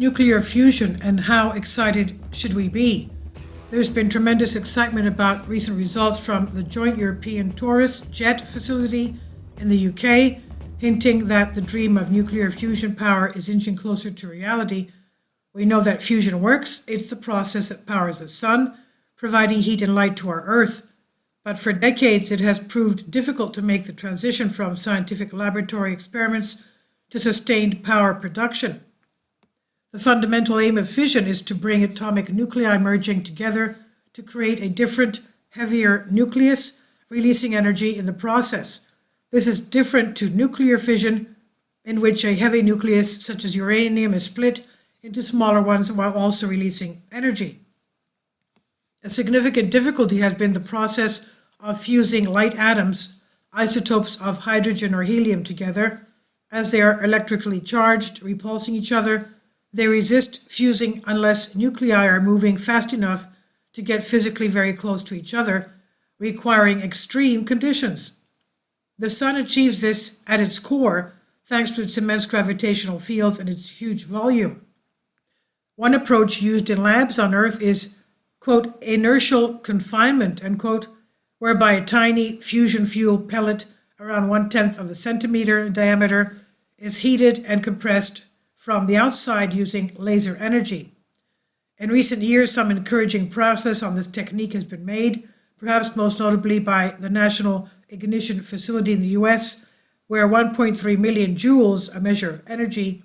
nuclear fusion and how excited should we be? There's been tremendous excitement about recent results from the joint European EFDA-JET facility in the UK, hinting that the dream of nuclear fusion power is inching closer to reality. We know that fusion works. It's the process that powers the sun, providing heat and light to our Earth. But for decades, it has proved difficult to make the transition from scientific laboratory experiments to sustained power production. The fundamental aim of fission is to bring atomic nuclei merging together to create a different, heavier nucleus, releasing energy in the process. This is different to nuclear fission, in which a heavy nucleus such as uranium is split into smaller ones while also releasing energy. A significant difficulty has been the process of fusing light atoms, isotopes of hydrogen or helium, together. As they are electrically charged, repulsing each other, they resist fusing unless nuclei are moving fast enough to get physically very close to each other, requiring extreme conditions. The Sun achieves this at its core thanks to its immense gravitational fields and its huge volume. One approach used in labs on Earth is, quote, inertial confinement, end quote, whereby a tiny fusion fuel pellet around 1/10 of a centimeter in diameter is heated and compressed from the outside using laser energy. In recent years, some encouraging progress on this technique has been made, perhaps most notably by the National Ignition Facility in the US, where 1.3 million joules, a measure of energy,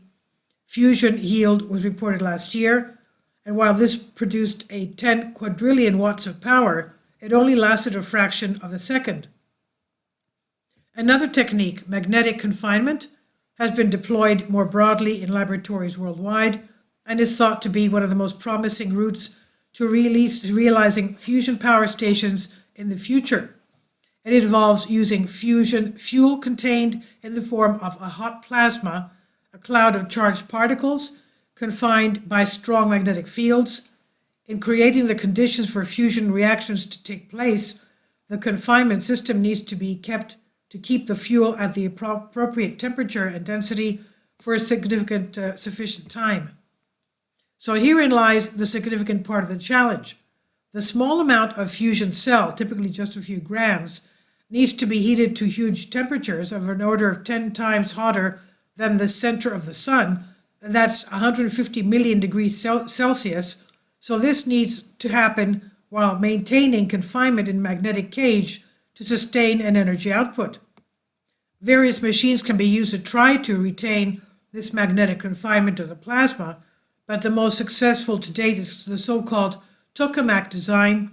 fusion yield was reported last year. And while this produced a 10 quadrillion watts of power, it only lasted a fraction of a second. Another technique, magnetic confinement, has been deployed more broadly in laboratories worldwide and is thought to be one of the most promising routes to realizing fusion power stations in the future. It involves using fusion fuel contained in the form of a hot plasma, a cloud of charged particles confined by strong magnetic fields. In creating the conditions for fusion reactions to take place, the confinement system needs to be kept to keep the fuel at the appropriate temperature and density for a sufficient time. So herein lies the significant part of the challenge. The small amount of fusion cell, typically just a few grams, needs to be heated to huge temperatures of an order of 10 times hotter than the center of the sun, and that's 150 million degrees Celsius. So this needs to happen while maintaining confinement in magnetic cage to sustain an energy output. Various machines can be used to try to retain this magnetic confinement of the plasma, but the most successful to date is the so-called tokamak design,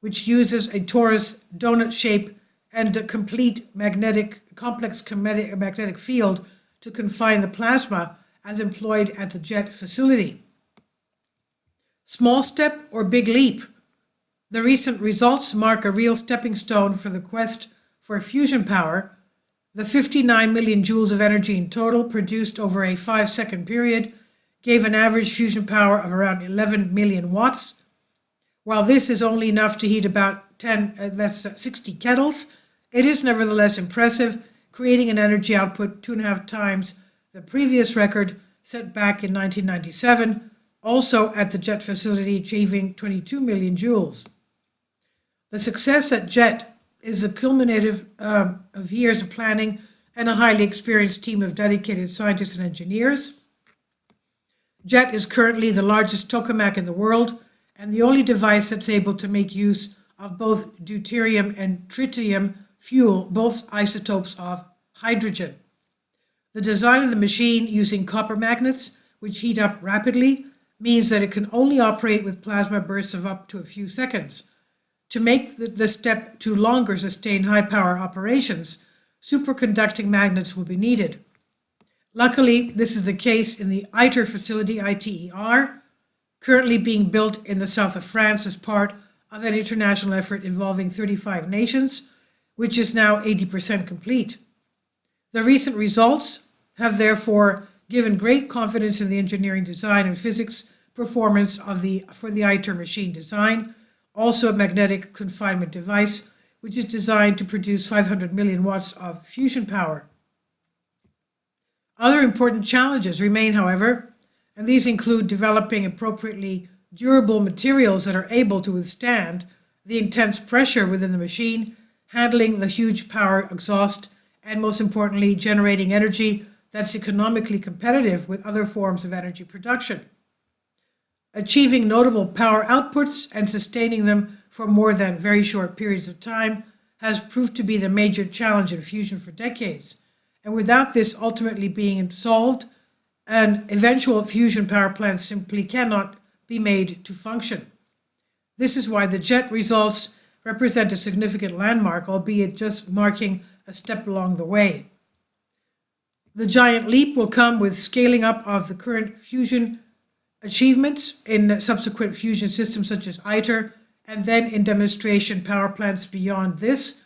which uses a torus donut shape and a complete complex magnetic field to confine the plasma, as employed at the JET facility. Small step or big leap? The recent results mark a real stepping stone for the quest for fusion power. The 59 million joules of energy in total produced over a 5-second period gave an average fusion power of around 11 million watts. While this is only enough to heat about 60 kettles, it is nevertheless impressive, creating an energy output 2.5 times the previous record set back in 1997, also at the JET facility, achieving 22 million joules. The success at JET is the culminative of years of planning and a highly experienced team of dedicated scientists and engineers. JET is currently the largest tokamak in the world and the only device that's able to make use of both deuterium and tritium fuel, both isotopes of hydrogen. The design of the machine using copper magnets, which heat up rapidly, means that it can only operate with plasma bursts of up to a few seconds. To make the step to longer sustain high power operations, superconducting magnets will be needed. Luckily, this is the case in the ITER facility, ITER, currently being built in the south of France as part of an international effort involving 35 nations, which is now 80% complete. The recent results have therefore given great confidence in the engineering design and physics performance for the ITER machine design, also a magnetic confinement device, which is designed to produce 500 million watts of fusion power. Other important challenges remain, however. And these include developing appropriately durable materials that are able to withstand the intense pressure within the machine, handling the huge power exhaust, and most importantly, generating energy that's economically competitive with other forms of energy production. Achieving notable power outputs and sustaining them for more than very short periods of time has proved to be the major challenge in fusion for decades. And without this ultimately being solved, an eventual fusion power plant simply cannot be made to function. This is why the JET results represent a significant landmark, albeit just marking a step along the way. The giant leap will come with scaling up of the current fusion achievements in subsequent fusion systems such as Hydra, and then in demonstration power plants beyond this.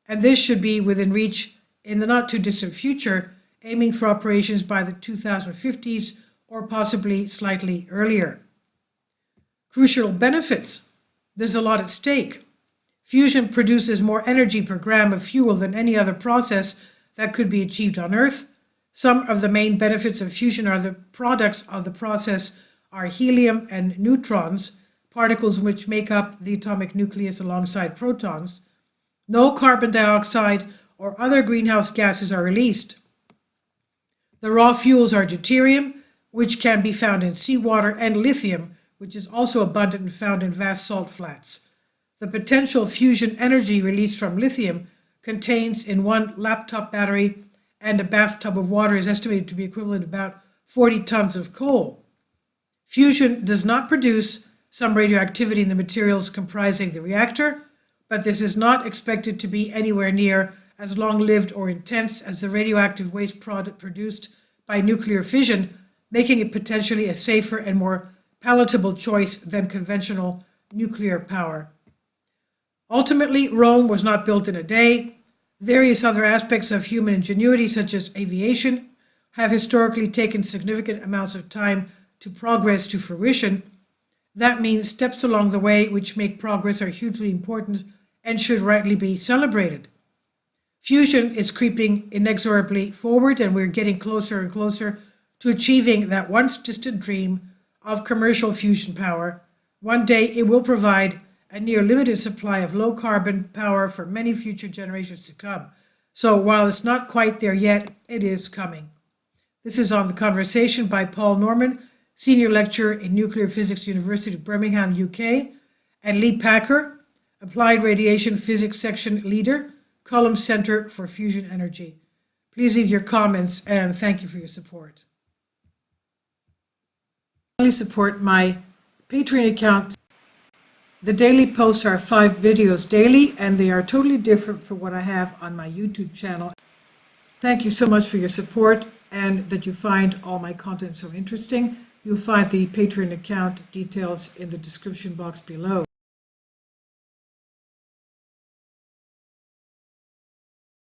And this should be within reach in the not too distant future, aiming for operations by the 2050s or possibly slightly earlier. Crucial benefits. There's a lot at stake. Fusion produces more energy per gram of fuel than any other process that could be achieved on Earth. Some of the main benefits of fusion are the products of the process are helium and neutrons, particles which make up the atomic nucleus alongside protons. No carbon dioxide or other greenhouse gases are released. The raw fuels are deuterium, which can be found in seawater, and lithium, which is also abundant and found in vast salt flats. The potential fusion energy released from lithium contains in one laptop battery and a bathtub of water is estimated to be equivalent to about 40 tons of coal. Fusion does not produce some radioactivity in the materials comprising the reactor, but this is not expected to be anywhere near as long-lived or intense as the radioactive waste product produced by nuclear fission, making it potentially a safer and more palatable choice than conventional nuclear power. Ultimately, Rome was not built in a day. Various other aspects of human ingenuity, such as aviation, have historically taken significant amounts of time to progress to fruition. That means steps along the way which make progress are hugely important and should rightly be celebrated. Fusion is creeping inexorably forward, and we're getting closer and closer to achieving that once distant dream of commercial fusion power. One day it will provide a near limited supply of low carbon power for many future generations to come. So while it's not quite there yet, it is coming. This is On the Conversation by Paul Norman, Senior Lecturer in Nuclear Physics, University of Birmingham, UK, and Lee Packer, Applied Radiation Physics Section Leader, Cullum Center for Fusion Energy. Please leave your comments and thank you for your support. Please support my Patreon account. The daily posts are 5 videos daily, and they are totally different from what I have on my YouTube channel. Thank you so much for your support and that you find all my content so interesting. You'll find the Patreon account details in the description box below.